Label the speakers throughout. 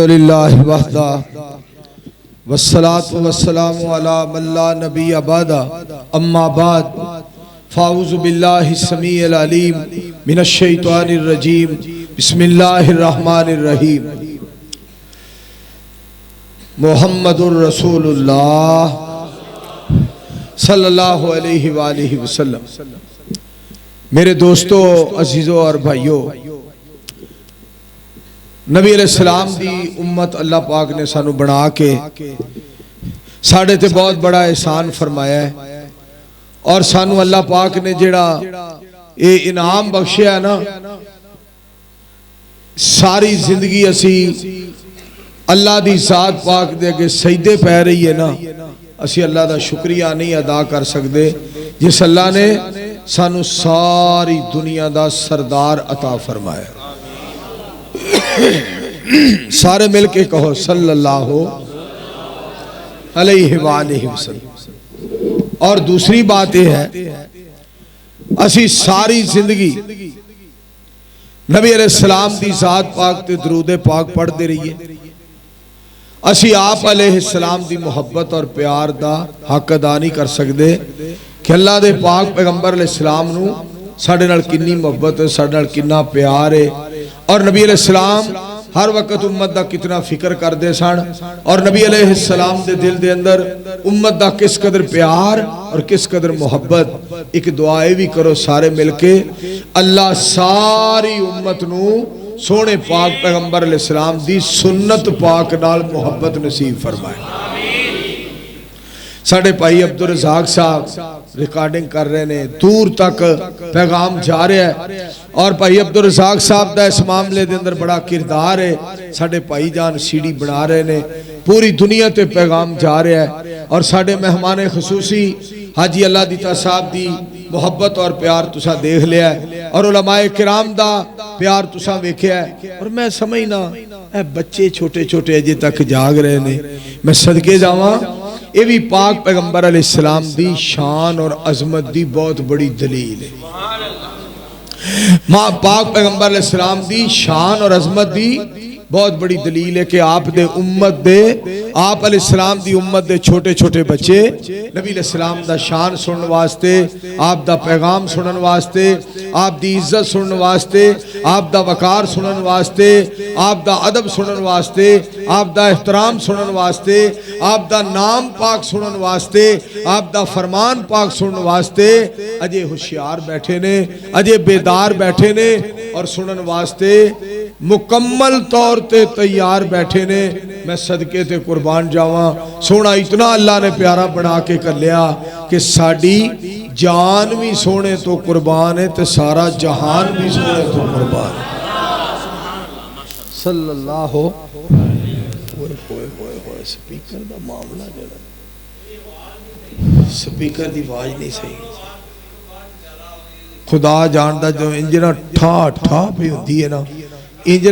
Speaker 1: अल्हम्दुलिल्लाह वहदा वस्सलातु वस्सलामु अला मन ला नबी अबादा अम्मा बाद फ़ाऊज़ु बिल्लाहि समीइल अलीम मिनश शैतानिर रजीम बिस्मिल्लाहिर रहमानिर रहीम मुहम्मदुर रसूलुल्लाह सल्लल्लाहु अलैहि वालिहि वसल्लम। मेरे दोस्तों, अजीज़ों और भाइयों, नबी अलैहिस्सलाम दी उम्मत अल्लाह पाक ने सानू बना के साढ़े ते बहुत बड़ा एहसान फरमाया है और सानू अल्लाह पाक ने जेड़ा ये इनाम बख्शिया ना, सारी जिंदगी असी अल्लाह दी ज़ात पाक दे अगे सजदे पै रही है ना, असी अल्लाह दा शुक्रिया नहीं अदा कर सकते जिस अल्लाह ने सानू सारी दुनिया दा सरदार अता फरमाया। सारे मिल के कहो सल्लल्लाहु अलैहि वसल्लम। और दूसरी बात यह है, असी सारी जिंदगी नबी अलैहिस्सलाम दी ज़ात पाक ते दरूद पाक पढ़ते रहिए। असी आप अलैहिस्सलाम दी मोहब्बत और प्यार दा हक अदा नहीं कर सकते कि अल्लाह दे पाक पैगंबर अलैहिस्सलाम नू साडे नाल किन्नी मोहब्बत है, साडे नाल किन्ना प्यार है। और नबी अलैहिस्सलाम हर वक्त उम्मत दा कितना फिक्र करते सन और नबी अलैहिस्सलाम दे दिल दे अंदर उम्मत दा किस कदर प्यार और किस कदर मोहब्बत। एक दुआए भी करो सारे मिलके, अल्लाह सारी उम्मत नू सोने पाक पैगंबर अलैहिस्सलाम दी सुन्नत पाक नाल मोहब्बत नसीब फरमाए। साढ़े भाई अब्दुल रज़ाक साहब रिकॉर्डिंग कर रहे ने, दूर तक पैगाम जा रहा है और भाई अब्दुल रज़ाक साहब का इस मामले के अंदर बड़ा किरदार है। साढ़े भाई जान सीडी बना रहे ने, पूरी दुनिया ते पैगाम जा रहा है। और साढ़े मेहमान खसूसी हाजी अल्लाह दीता साहब दी मोहब्बत और प्यार तुसा देख लिया है और उलमाए किराम दा प्यार तुसा वेख्या है। और मैं समझना ए बच्चे छोटे छोटे अजे तक जाग रहे ने, मैं सदके जावां, ये भी पाक पैगंबर अलैहिस्सलाम दी शान और अजमत दी बहुत बड़ी दलील है। मां पाक पैगंबर अलैहिस्सलाम दी शान और अजमत दी बहुत बड़ी दलील है कि आप दे उम्मत दे आप अलैहिस्सलाम दी उम्मत दे छोटे छोटे बच्चे नबी अलैहिस्सलाम दा शान सुनने वास्ते, आप दा पैगाम सुनने वास्ते, आप दी इज्जत सुनने वास्ते, आप दा वकार सुनने वास्ते, आप दा अदब सुनने वास्ते, आप दा एहतराम सुनने वास्ते, आप दा नाम पाक सुनने वास्ते, आप दा फरमान पाक सुनने वास्ते अजे होशियार बैठे ने, अजे बेदार बैठे ने और सुनने वास्ते मुकम्मल तौर ते तैयार बैठे ने। मैं सदके ते कुर्बान जावा, सोना इतना अल्लाह ने प्यारा बना के कलिया कि साड़ी जान भी सोने तो कुर्बान है ते सारा जहान भी सोने तो कुर्बान है। सल्लल्लाहु स्पीकर दा मामला जड़ा, स्पीकर दी आवाज नहीं सही, खुदा जानदा जो इंजना ठा ठा भी होती है ना, इंज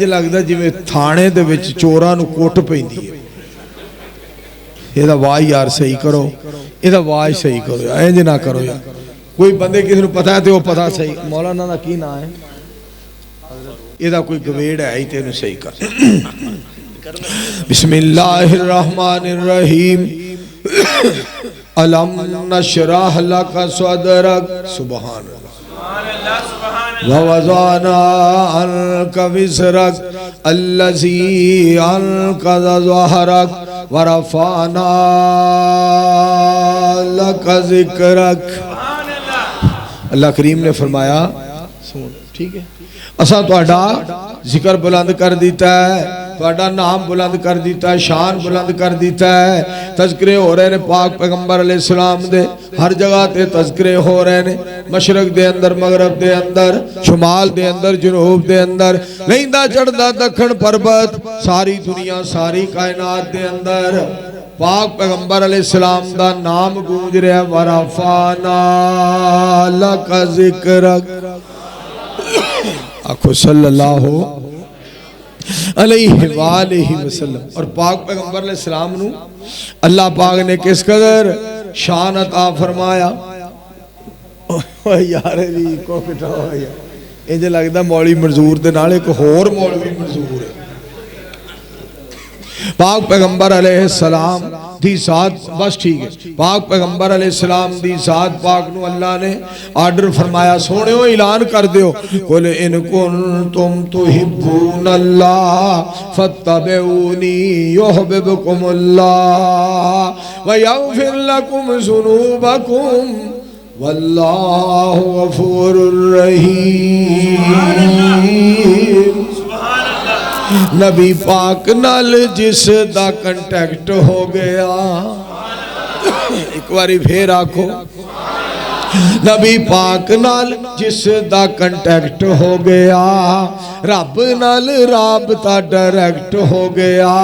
Speaker 1: लगता जिवें थाने दे विच चोरां नूं कुट पैंदी है। इहदा आवाज यार सही करो, इहदा आवाज सही करो, इंज ना करो यार। कोई बंदे किसी नूं पता है तो पता सही, मौलाना दा की नाम है, इहदा कोई गवेड़ है ही तेनूं सही कर। बिस्मिल्लाहिर रहमानिर रहीम। अलम नशरह लका सदरक, सुभान अल्लाह, ववज़अना अन्का विज़रक अल्लज़ी अन्क़ज़ ज़हरक वरफ़अना लका ज़िक्रक। अल्लाह करीम ने फरमाया, सुन ठीक है, असा तुहाडा जिक्र बुलंद कर दिता है, तुहाडा नाम बुलंद कर दिता है, शान बुलंद कर दिता है। तज़किरे हो रहे ने पाक पैगंबर अलैहिस्सलाम दे, हर जगह ते तज़किरे हो रहे ने, मशरक दे अंदर, मगरब दे अंदर, शुमाल दे अंदर, जनूब दे अंदर, लहिंदा चढ़दा दखन पर्वत, सारी दुनिया सारी कायनात दे अंदर पाक पैगंबर अलैहिस्सलाम दा नाम गूंज रहा। वरफ़अना लका ज़िक्रक, आखो सल्लल्लाहु अलैहि वसल्लम। और पाक पैगंबर अलैहिस्सलाम नू अल्लाह पाक ने किस कदर शान अता फरमाया। यार भी को बिठा इंज लगता मौली मंजूर के नाल एक होर मौलवी मंजूर है। पाक पैगंबर अलैहिस्सलाम दी ज़ात, बस ठीक है, पाक पैगंबर अलैहिस्सलाम दी ज़ात पाक नू अल्लाह ने आर्डर फरमाया, सोने ऐलान कर दियो, कुल इन कुंतुम तुहिब्बूनल्लाह फत्तबिऊनी युहिब्बुकुमुल्लाह व यग़फिर लकुम ज़ुनूबकुम वल्लाहु गफूरुर रहीम। नबी पाक नाल जिस दा कंटैक्ट हो गया, एक बारी फिर आखो, नबी पाक नाल जिस दा कंटैक्ट हो गया, रब नाल राबता डायरेक्ट हो गया।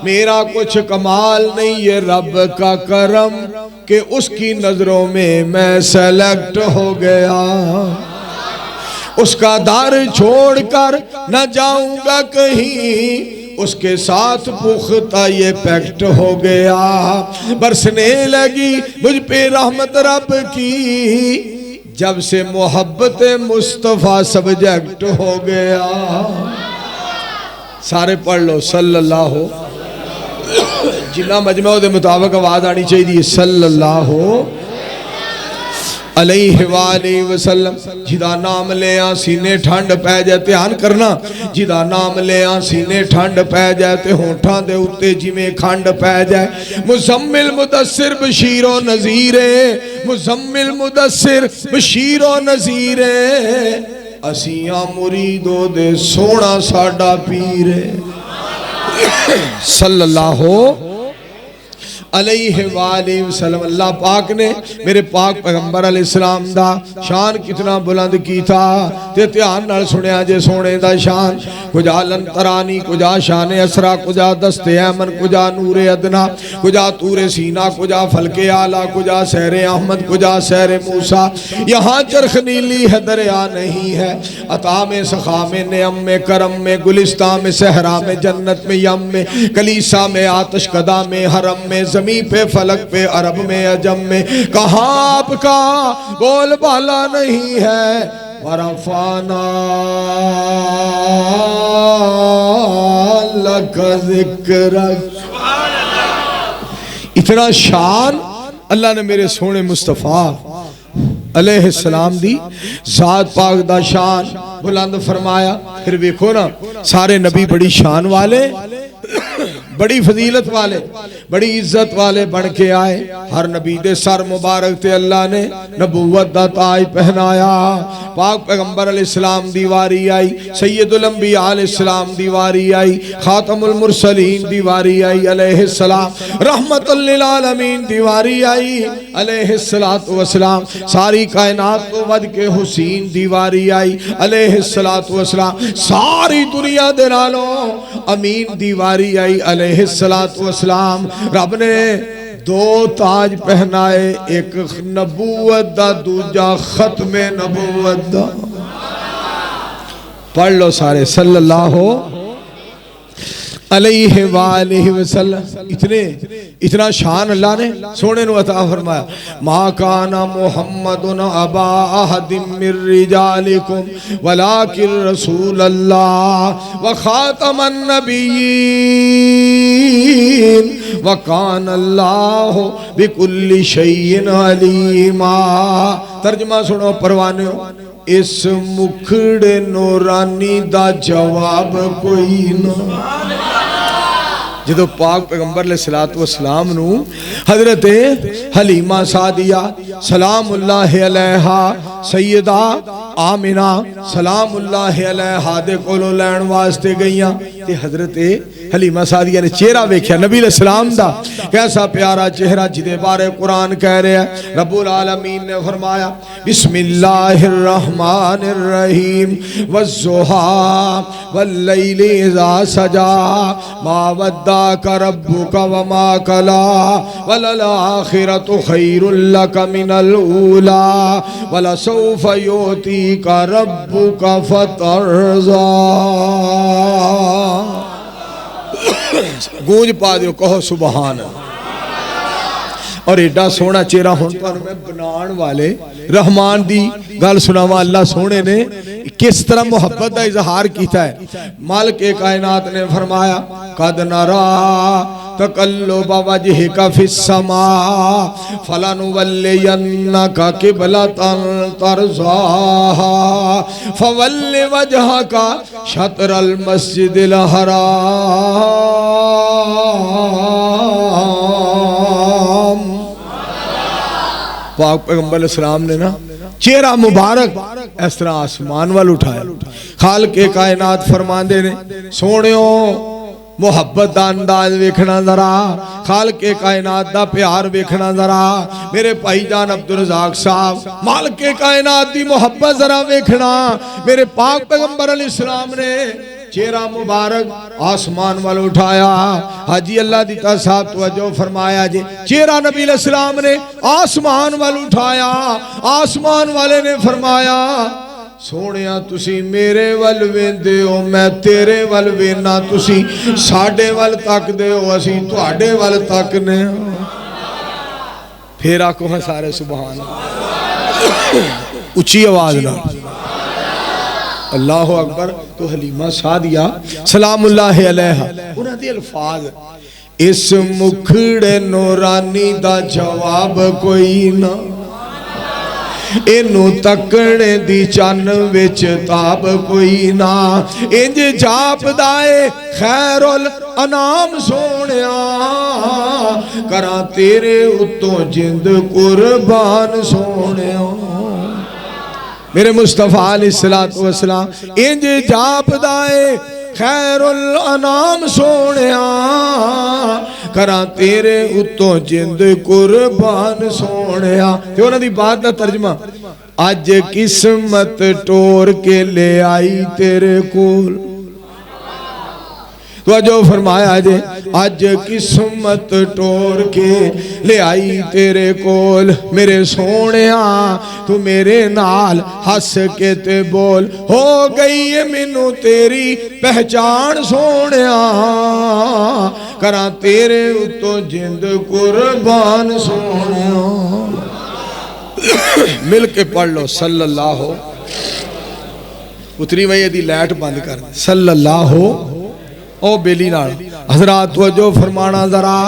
Speaker 1: मेरा कुछ कमाल नहीं, ये रब का करम कि उसकी नजरों में मैं सेलेक्ट हो गया। उसका दर छोड़कर न जाऊंगा कहीं, उसके साथ पुख्ता ये पैक्ट हो गया। बरसने लगी मुझ पे रहमत रब की, जब से मोहब्बत मुस्तफ़ा सब्जेक्ट हो गया। सारे पढ़ लो सल्लल्लाहु, जिन्ना मजमा दे मुताबिक आवाज आनी चाहिए सल्लल्लाहु अलैहि वसल्लम। जिदा नाम ले आ सीने ठंड पै जाए, ध्यान करना, जिदा नाम ले आ सीने ठंड पै जाए ते होठां दे उत्ते जिवें खंड पै जाए। मुज़म्मिल मुदस्सिर बशीरो नज़ीरे, मुज़म्मिल मुदस्सिर बशीरो नज़ीरे, असियां मुरीदो दे सोना साडा पीर सल्लल्लाहु अलैहि वसल्लम। अल्लाह पाक ने मेरे पाक पैगंबर अलैहिस्सलाम दा शान कितना बुलंद कीता ते ध्यान नाल सुनिया जे सोने दा शान। कुजा लंतरानी, कुजा शान असरा, कुजा दस्ते ऐमन, कुजा नूरे अदना, कुजा तूरे सीना, कुजा फलके आला, कुजा सहरे अहमद, कुजा सहरे मूसा। यहाँ चरख नीली है दरिया नहीं है, अता में सखा में नेम में करम में, गुलिस्तां में सहरा में, जन्नत में यम में, कलीसा में आतश कदा में, हरम में, ज़मीं पे फलक पे, अरब में अजम में, कहाँ आपका बोल बाला नहीं है। वरफ़ाना लक ज़िक्रक, इतना शान अल्लाह ने मेरे सोने मुस्तफ़ा अलैहिस्सलाम दी ज़ात पाक दा शान बुलंद फरमाया। फिर देखो ना, सारे नबी बड़ी शान वाले, बड़ी फजीलत वाले, बड़ी इज्जत वाले बन के आए। हर नबी दे सर मुबारक ते अल्लाह ने नबूवत दा ताज पहनाया। पाक पैगंबर अलैहिस्सलाम दी वारी आई, सैयदुल अंबिया अलैहिस्सलाम दी वारी आई, खातमुल मुरसलीन दी वारी आई अलैहिस्सलाम, रहमतुल लिल आलमीन दी वारी आई अलैहिस्सलातु वस्सलाम, सारी कायनात को वध के हुसैन दी वारी आई अलैहिस्सलातु वस्सलाम, सारी दुनिया दे नालों अमीन दी वारी आई अलैहिस्सलातु वस्सलाम। रब ने दो ताज पहनाए, एक नबूवत दा, दूजा खत्मे नबूवत दा। पढ़ लो सारे सल्लल्लाहु अलैहि वसल्लम। इतना शान अल्लाह ने सोने नु अता फरमाया। मा काना मुहम्मदुन अबा अहदिम मिर रिजालिकुम वलाकिन रसूलल्लाह व खातमन नबिय्यीन व काना अल्लाहु बिकुल्लि शैइन अलीमा। तर्जुमा सुनो परवाने, इस मुखड़े नूरानी दा जवाब कोई ना। जो पाक पैगंबर अलैहिस्सलातु वस्सलाम नू हजरत हलीमा सादिया सलामुल्लाह अलैहा, सैयदा आमिना सलामुल्लाह अलैहा दे कोलों लैण वास्ते गईयां ते हजरत हलीमा सादिया ने चेहरा वेख्या नबी अलैहिस्सलाम दा, कैसा प्यारा चेहरा जिदे बारे कुरान कह रहा है। रब्बुल आलमीन ने फरमाया बिस्मिल्लाहिर रहमानिर रहीम वज़्ज़ुहा वल्लैलि इज़ा सजा मा वद्दाका रब्बुका वमा कला वलल आखिरतु खैरुल लक मिनल ऊला वलसौफा युतीका रब्बुका फतरज़ा। गूंज पा दो, कहो सुबहान। और एडा सोहना चेहरा हुण तुहानूं मैं बनाण वाले रहमान दी गल सुनावा। अल्लाह सोहणे ने किस तरह मुहब्बत का इजहार किया है। मालिक कायनात ने फरमाया कद नरा तकल्लुब वजहिका फिस्समा फलनुवल्लियन्नका क़िबलतन तरज़ाहा फवल्लि वजहका शत्रल मस्जिदिल हराम। पाक पैगंबर सलाम ने ना चेहरा मुबारक इस तरह आसमान वाल उठाया। खालिक कायनात फरमांदे ने सोहणियो मुहब्बत का अंदाज वेखना जरा, खालिक कायनात का प्यार वेखना जरा। मेरे भाईजान अब्दुल रज़ाक साहब मालिक कायनात की मुहब्बत जरा वेखना। मेरे पाक पैगंबर अलैहिस्सलाम ने चेहरा मुबारक आसमान वाल उठाया। हाजी अल्लाह दिता साहब तवज्जो फरमाया जी, चेहरा नबी अलैहिस्सलाम ने आसमान वाल उठाया। आसमान वाले ने फरमाया सोहणिया तुसी मेरे वल वेंदे हो, मैं तेरे वल वेना, तुसी साडे वल तकदे हो, असी तुहाडे वल तकने। फिर आखो हाँ सारे सुभान अल्लाह, उच्ची आवाज नाल अल्लाह अकबर। तो हलीमा सादिया सलामुल्लाह अलैहा उन्हां दे अल्फाज, इस मुखड़े नूरानी दा जवाब कोई ना, इनू तकने दी चन विच ताब कोई ना। इंज जापदा ए खैरुल अनाम सोहणिया, करा तेरे उत्तों जिंद कुर्बान सोहणिया। मेरे मुस्तफा अलैहिस्सलातु वस्सलाम इंज जापदा ए खैरुल अनाम सोहणिया, करा तेरे उत्तों जिंद कुर्बान सोहणिया। ते उन्हां दी बात दा तर्जमा, अज किस्मत टोर के ले आई तेरे कोल। तो जो फरमाया जे अज किस्मत टोर के ले आई तेरे कोल। मेरे सोहणिया तू मेरे नाल हस के ते बोल, हो गई है मैनू तेरी पहचान सोहणिया, करा तेरे उत्तों जिंद कुर्बान सोहणिया। मिल के पढ़ लो सल्लल्लाहु, उतरी वही यदि लाइट बंद कर सल्लल्लाहु ओ बेली नाल। हजरात तवज्जो फरमाना जरा,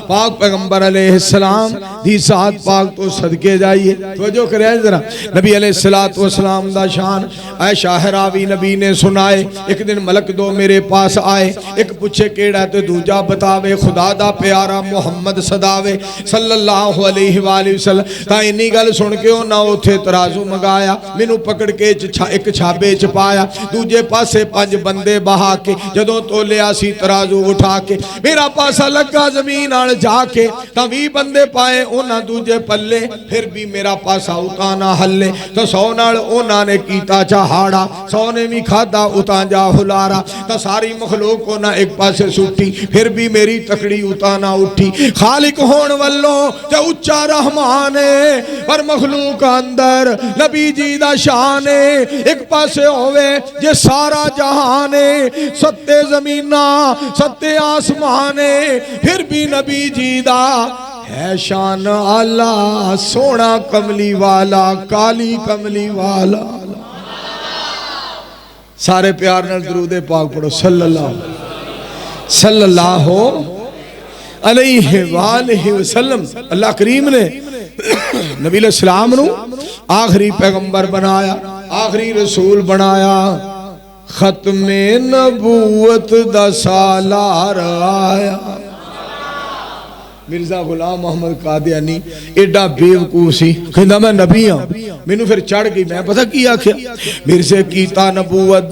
Speaker 1: पाक पैगंबर अलैहिस्सलाम दी साथ पाक तो सदके जाइए। तवज्जो करिए जरा, नबी अलैहिस्सलातु वस्सलाम दा शान आयशा हरावी नबी ने सुनाए। एक दिन मलक दो मेरे पास आए, एक पूछे केड़ा ते दूजा बतावे। खुदा दा प्यारा मुहम्मद सदावे सल्लल्लाहु अलैहि वसल्लम। तां इन्नी गल सुन के उन्हां उथे तराजू मंगाया, मैनू पकड़ के एक छाबे च पाया, दूजे पासे 5 बंदे बहा के जदों तोले सी तराजू उठा के मेरा पासा लगा जमीन आल जाके, 20 बंदे पाए उन्हां दूजे पल्ले, फिर भी मेरा पासा उता ना हल्ले। तो 100 नाल उन्हां ने कीता चहाड़ा, 100 ने भी खादा उता जा हुलारा। तो सारी मखलूक उन्हां एक पासे सुटी, फिर भी मेरी तकड़ी उता ना उठी। खालिक होण वल्लों ते उच्चा रहमान है, पर मखलूक अंदर नबी जी दा शान है। एक पासे होवे जे सारा जहान है, सत्ते जमीन सत्ते आसमाने, फिर भी नबी जी दा है शान आला। सोना कमली वाला, काली कमली वाला। सारे प्यार नाल दरूद पाक पढ़ो सल्लल्लाहु अलैहि वसल्लम। अल्लाह करीम ने नबी अलैहिस्सलाम नू आखिरी पैगंबर बनाया, आखिरी रसूल बनाया। खत्मे नबूवत दा सालार आया। मिर्जा गुलाम मोहम्मद कादियानी एडा बेवकूफ सी, कहंदा मैं नबी हां। मैनू फिर चढ़ गई, मैं पता की आख्या, मिर्जे कीता नबूवत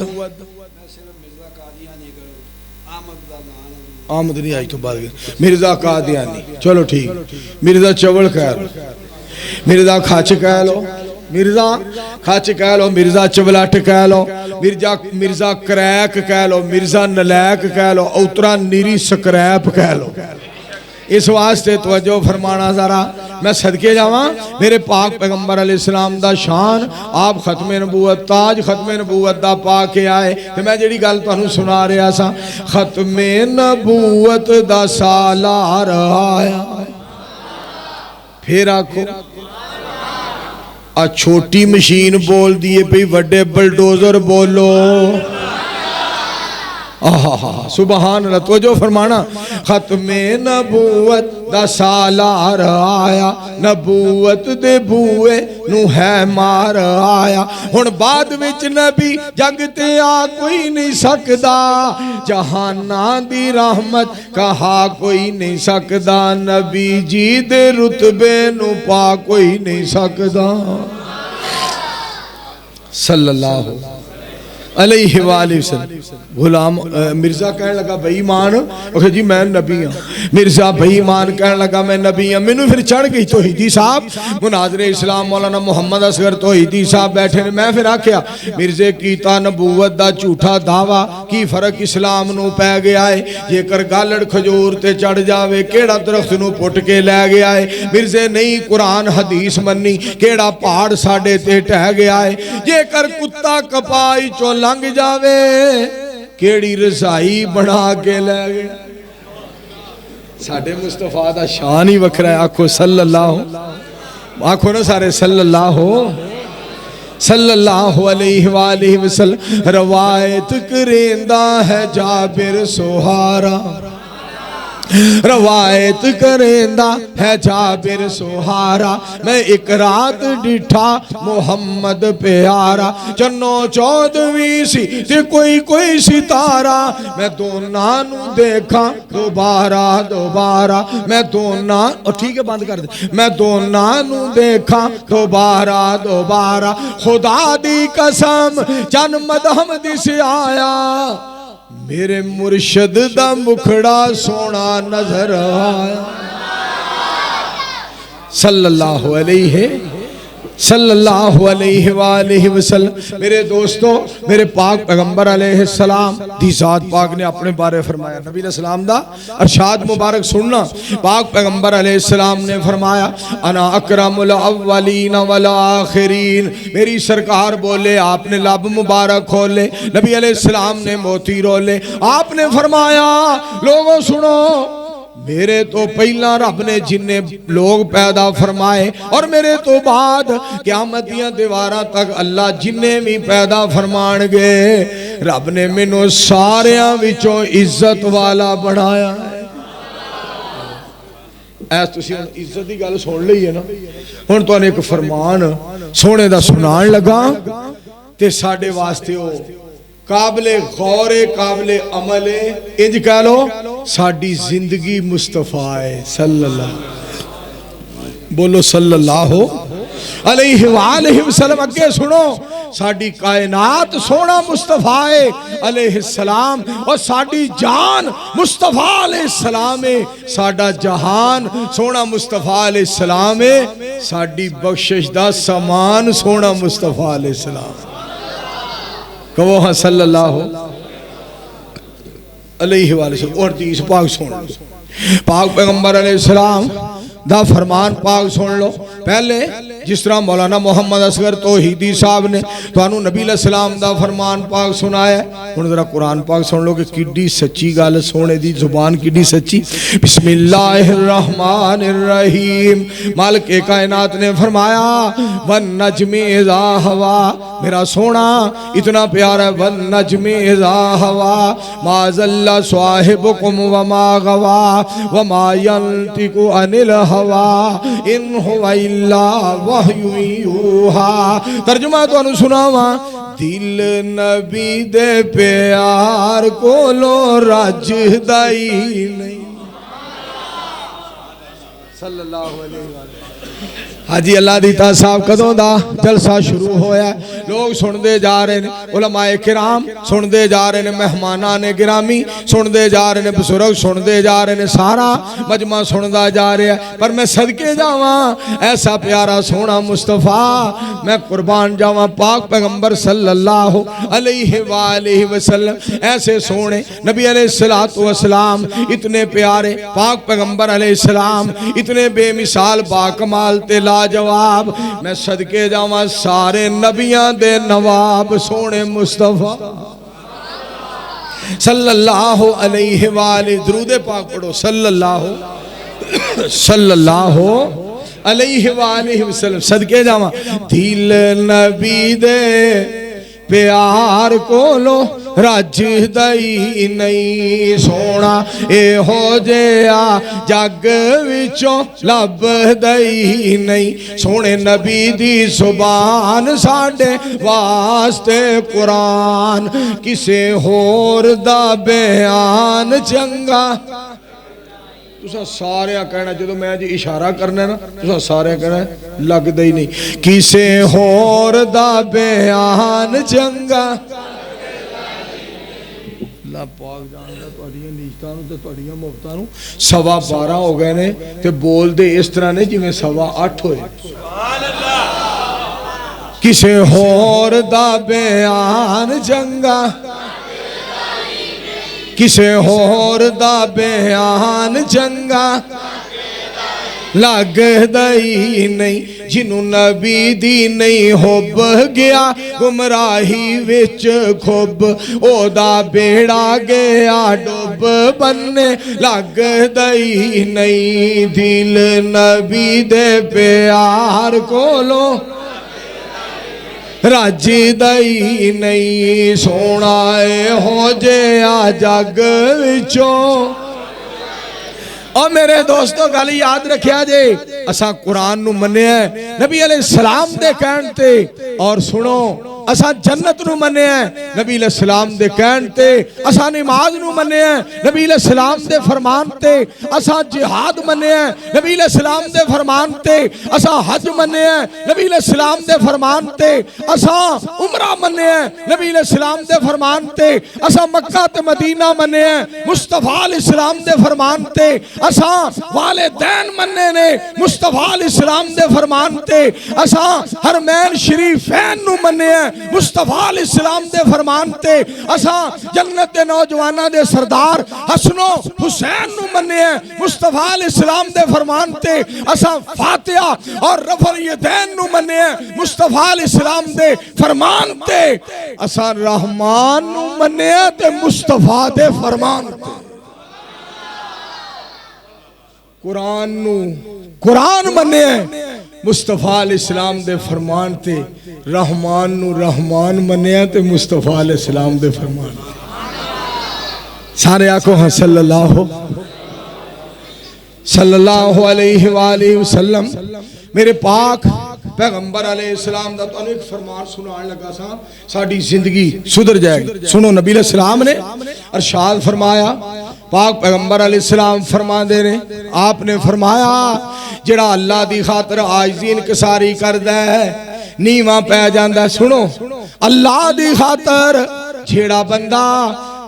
Speaker 1: आमद नहीं आई तो बाद मिर्जा कादियानी। चलो ठीक, मिर्जा चवल कह लो, मिर्जा खच कह लो, मिर्जा खच कह लो, मिर्जा चवलट कह लो, मिर्जा क्रैक कह लो, मिर्जा नलैक कह लो, उतरा नीरी स्क्रैप कह लो। इस वास्ते तवज्जो फरमाना जरा, मैं सदके जावा मेरे पाक पैगंबर अलैहिस्सलाम दा शान। आप खत्मे नबूवत ताज खत्मे नबूवत दा पा के आए। ते मैं जेड़ी गल तुहानू सुना रहा सा, खत्मे नबूवत दा सालार आया। फिर आखो आ छोटी मशीन बोल दिए पई वड्डे बुलडोजर बोलो। सुबहान अल्लाह। तो जो फरमाना खत्मे नबूवत दा सालार आया, नबूवत दे बूए नू है मार आया। हुण बाद विच नबी जग ते आ कोई नहीं सकदा, जहाना दी रहमत कहा कोई नहीं सकदा, नबी जी दे रुतबे नू पा कोई नहीं सकदा। सल्लल्लाहु अलैहि वसल्लम। गुलाम मिर्जा कहने लगा बेईमान, ओके जी मैं नबी हाँ। मिर्जा बेईमान कहने लगा मैं नबी हाँ। मैनू फिर चढ़ गई तौहीदी साहब, मुनाज़िरे इस्लाम मौलाना मुहम्मद असगर तौहीदी साहब बैठे ने। मैं फिर आख्या मिर्जे कीता नबूवत दा झूठा दावा, की फर्क इस्लाम नू पै गया है? जेकर गालड़ खजूर ते चढ़ जावे केड़ा दरख्त नू पुट के लै गया है? मिर्जे नहीं कुरान हदीस मन्नी, केड़ा पहाड़ साडे ते टह गया है? जेकर कुत्ता कपाई चो लंघ जावे केड़ी रजाई बना के लै गया? साडे मुस्तफा दा शान ही वखरा है। आखो सल्लल्लाहु, आखो ना सारे सल्लल्लाहु सल्लल्लाहु अलैहि वसल्लम। रवायत करेंदा है जाबिर सोहारा, रवायत करेंदा है जाबिर सोहारा। मैं एक रात डिठा मोहम्मद प्यारा, चन्नो चौदहवीं सी ते कोई सितारा। मैं दोना नू देखा दोबारा दोबारा, मैं दोना, ठीक है बंद कर दे। मैं दोना नू देखा दोबारा दोबारा, खुदा दी कसम चन मदहम दिस आया, मेरे मुर्शद दा मुखड़ा सोना नजर आया। सल्लल्लाहु अलैहि वसल्लम। मेरे दोस्तों, मेरे पाक पैगंबर अलैहिस्सलाम दी जात पाक ने अपने बारे फरमाया। नबी अलैहिस्सलाम दा अरशाद मुबारक सुनना। पाक पैगंबर अलैहिस्सलाम ने फरमाया अना अकरमुल अव्वलीन वल आखिरीन। मेरी सरकार बोले, आपने लब मुबारक खोले, नबी अलैहिस्सलाम ने मोती रोले। आपने फरमाया लोगों सुनो, मेरे तो पहला रब ने जिन्ने लोग पैदा फरमाए और मेरे तो बाद क़यामत दियां दीवारां तक अल्लाह जिन्ने भी पैदा फरमाणगे, रब ने मैनू सारियां विचों इज्जत वाला बनाया है। ऐस तुसीं इज्जत की गल सुन लई है ना। हुण तुहानूं एक फरमान सोने दा सुनाण लगा ते साडे वास्ते ओ काबिले गौरे काबिले अमले, इंज कह लो साडी जिंदगी मुस्तफा है। सल्लल्लाहु, बोलो सल्लल्लाहु अलैहि वसल्लम। अगे सुनो, साडी कायनात सोना मुस्तफा है अलैहिस्सलाम, और साडी जान मुस्तफा अलैहिस्सलाम है। साडा जहान सोना मुस्तफा अलैहिस्सलाम है। साडी बख्शिश दा समान सोना मुस्तफा अलैहिस्सलाम। कहो हाँ सल्लल्लाहु अलैहि वसल्लम। और हदीस पाक सुन लो, पाक पैगंबर अलैहिस्सलाम दा फरमान पाक सुन लो। पहले जिस तरह मौलाना मुहम्मद असगर तौहीदी साहब ने तुहानू नबी अलैहिस्सलाम दा फरमान पाक सुनाया, हुण जरा कुरान पाक सुन लो कि किड्डी सच्ची गल, सोने दी जुबान किड्डी सच्ची। बिस्मिल्लाहिर रहमानिर रहीम। मालिक कायनात ने फरमाया वन नजमे इज़ा हवा, मेरा सोना इतना प्यारा है। वन नजमे इज़ा हवा मा ज़ल्ला साहिबुकुम व मा गवा व मा यंतिकु अनिल हवा इन हुवा इल्ला वहयु यूहा। तर्जुमा तुहानू सुनावा, दिल नबी दे प्यार कोलो रजदा ही नहीं। सल्लल्लाहु अलैहि वसल्लम। हाजी अल्लाह दीता साहब कदों दा जलसा शुरू होया, लोग सुनते जा रहे हैं, उलमाए किराम सुनते जा रहे हैं, मेहमाना ने गिरामी सुनते जा रहे हैं, बुजुर्ग सुनते जा रहे हैं, सारा मजमा सुनता जा रहा है। पर मैं सदके जावा ऐसा प्यारा सोना मुस्तफा, मैं कुर्बान जावा पाक पैगंबर सल्लल्लाहु अलैहि वसल्लम। ऐसे सोने नबी अलैहिस्सलातु वस्सलाम, इतने प्यारे पाक पैगंबर अलैहिस्सलाम, इतने बेमिसाल बाकमाल ते लाजवाब। मैं सदके जावा सारे नबियां दे नवाब सोने मुस्तफा सल्लल्लाहु अलैहि वसल्लम। दरूद पाक पढ़ो सल्लल्लाहु अलैहि वसल्लम सदके जावा दिल नबी दे प्यार कोलो रज दई नहीं सोना एहो जिहा जग विचों लब दई नहीं सोने नबी दी जुबान साडे वास्ते कुरान किसे होर दा बयान चंगा तुसा सारे कहना जो मैं जी इशारा करना ना तुसा सारे कहना लगता ही नहीं किसे होर दा बयान चंगा पाक जानदा तुहाडियां नीयतां नूं ते तुहाडियां मुफ्तां नूं 12:15 हो गए ने ते बोलदे इस तरह ने जिवें 8:15 होए सुभान अल्लाह किसे होर दा बयान चंगा किसे होर दा बयान चंगा लगदा ही नहीं जिन्हों नबी दी नहीं होब गया गुमराही विच खुब ओदा बेड़ा गया डुब बन्ने लगदा ही नहीं दिल नबी दे प्यार कोलो रज दई नहीं सोना हो जिहा जग विचों और मेरे दोस्तों गल याद रखिया जे असा कुरान नू मन्निया नबी अलैहिस्सलाम दे कहण ते और सुनो असा जन्नत नू मन्निया नबी अलैहिस्सलाम दे कहण ते असा नमाज नू मन्निया नबी अलैहिस्सलाम दे फरमान ते असा जिहाद मन्निया नबी अलैहिस्सलाम दे फरमान ते असा हज मन्निया नबी अलैहिस्सलाम दे फरमान ते असा उमरा मन्निया नबी अलैहिस्सलाम दे फरमान ते असा मक्का ते मदीना मन्निया मुस्तफा अलैहिस्सलाम दे फरमान ते असा वालिदैन मन्ने ने मुस्तफा अलैहिस्सलाम दे फरमान ते असा हरमैन शरीफैन नू मन्निया मुस्तफा अलैहिस्सलाम दे फरमान ते असा जन्नत दे नौजवानां दे सरदार हसनो हुसैन नू मन्निया मुस्तफा अलैहिस्सलाम दे फरमान ते असा फातिहा और रफल यदैन नू मन्निया मुस्तफा अलैहिस्सलाम दे फरमान ते असा रहमान नू मन्निया ते मुस्तफा दे फरमान ते कुरान मन्ने मुस्तफा अलैहिस्सलाम दे फरमान ते रहमान नू रहमान मन्ने ते मुस्तफा अलैहिस्सलाम दे फरमान सारे आखो हाँ सल्लल्लाहु अलैहि वसल्लम मेरे पाक पैगंबर अलैहिस्सलाम दा तुहानू एक फरमान सुनान लगा सा साडी जिंदगी सुधर जाएगी सुनो नबी अलैहिस्सलाम ने अरशाद फरमाया पाक पैगंबर अलैहिस्सलाम फरमाते ने आपने फरमाया जेड़ा अल्लाह दी खातर आजिज़ी इनकसारी करदा है नीवा पै जांदा सुनो अल्लाह दी खातर जेड़ा बंदा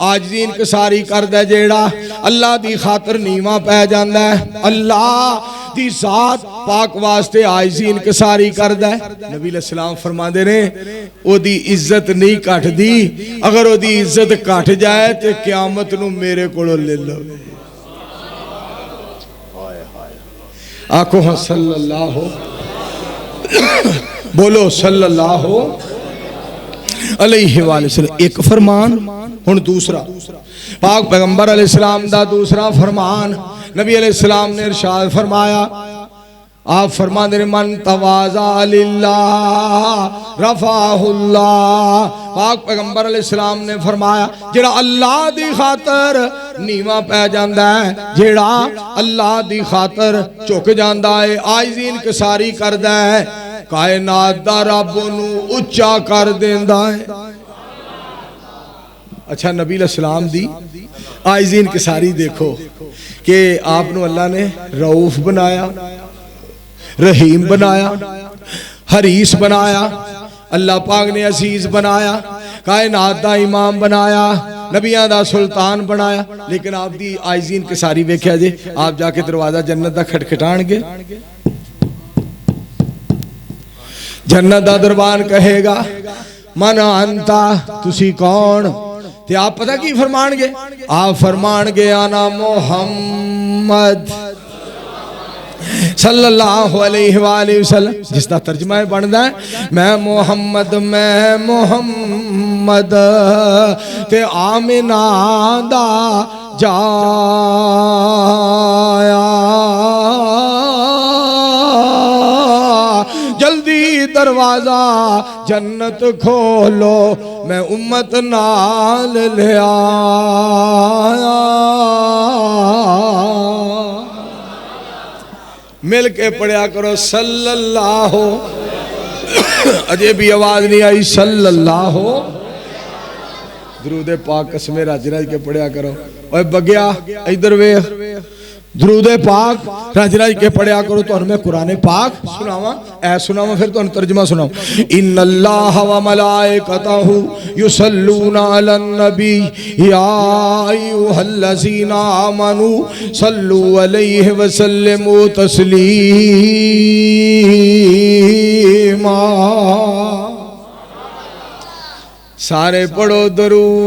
Speaker 1: आजिज़ी इनकसारी करदा जेड़ा अल्लाह दी खातर नीवा पै जांदा है अल्लाह दी जात पाक वास्ते आजिज़ी इनकसारी करदा है नबी अलैहिस्सलाम फरमाते ने ओदी इज्जत नहीं घटदी अगर ओदी इज्जत घट जाए तो क़यामत नू मेरे कोलों ले लो आखो हाँ सल्लल्लाहु बोलो सल्लल्लाहु अलैहि वसल्लम एक फरमान हुन दूसरा पाक पैगंबर अलैहिस्सलाम दा दूसरा फरमान नबी अलैहिस्सलाम ने इरशाद फरमाया आप फरमाते मन तवाज़ा लिल्लाह रफ़ाहुल्लाह पाक पैगंबर अलैहिस्सलाम ने फरमाया जेड़ा अल्लाह दी खातर नीवा पै जांदा है जेड़ा अल्लाह दी खातर झुक जांदा है आजिज़ी इनकसारी करदा है कायनात दा रब नू उच्चा कर देंदा है अच्छा नबी अलैहिस्सलाम दी आजिज़ी इनकसारी देखो कि आपनू अल्लाह ने रऊफ बनाया रहीम बनाया हरीस बनाया अल्लाह पाक ने अजीज बनाया कायनात दा इमाम बनाया नबियां दा सुल्तान बनाया लेकिन आप दी आजिज़ी इनकसारी वेख्या जे आप जाके दरवाजा जन्नत दा खटखटाणगे जन्नत दा दरबान कहेगा मन अंता तुसी कौन ते आप पता की फरमानगे आप फरमानगे आना मोहम्मद सल्लल्लाहु अलैहि वसल्लम जिसका तर्जमा बनता है मैं मोहम्मद ते आमिना दा जाया दरवाजा जन्नत खोलो, मैं उम्मत नाल ले आया। मिल के पढ़िया करो सल्लल्लाहु, अजय भी आवाज नहीं आई सल्लल्लाहु। दरूद पाक कसमे रज रज के पढ़िया करो। ओए बगया इधर वे, दरूद पाक रज रज के पढ़िया करो। तो मैं कुरान पाक सुनावा, ऐ सुनावा फिर तो तर्जमा सुनाओ। इन्नल्लाह व मलाइकतहु युसल्लूना अलन नबी या अय्युहल्लज़ीना आमनू सल्लू अलैहि व सल्लिमू तस्लीमा। सारे पढ़ो दरूद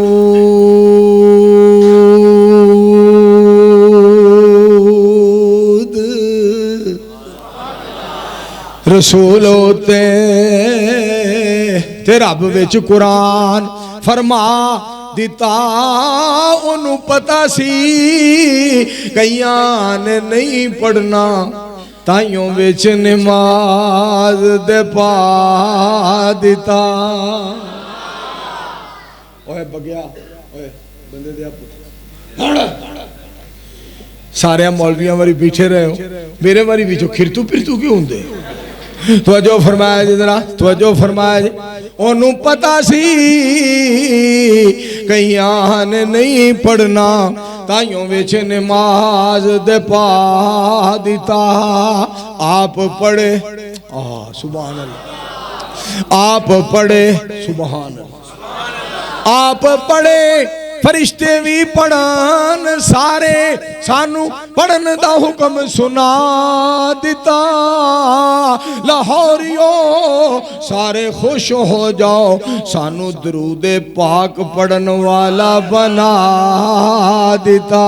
Speaker 1: रसूल होते ते रब विच कुरान फरमा दिता। उन्हों पता सी कईयां ने नहीं पढ़ना, ताइयों विच नमाज दे पा दिता। ओए बगया, ओए बंदे दे सारे मौलवियां वारी बैठे रहे हो, मेरे वारी भी जो खिरतू पिरतू क्यों होंगे। तवज्जो फरमाया जी जरा, तवज्जो फरमाया जी। ओनू पता सी कईयां ने नहीं पढ़ना, ताइयों विच नमाज दे पा दिता। आप पढ़े सुभान अल्लाह, आप पढ़े सुभान अल्लाह, आप पढ़े फरिश्ते भी पढ़ान, सारे सानू पढ़न दा हुक्म सुना दिता। लाहौरियो सारे खुश हो जाओ, सानू दरूद पाक पढ़न वाला बना दिता।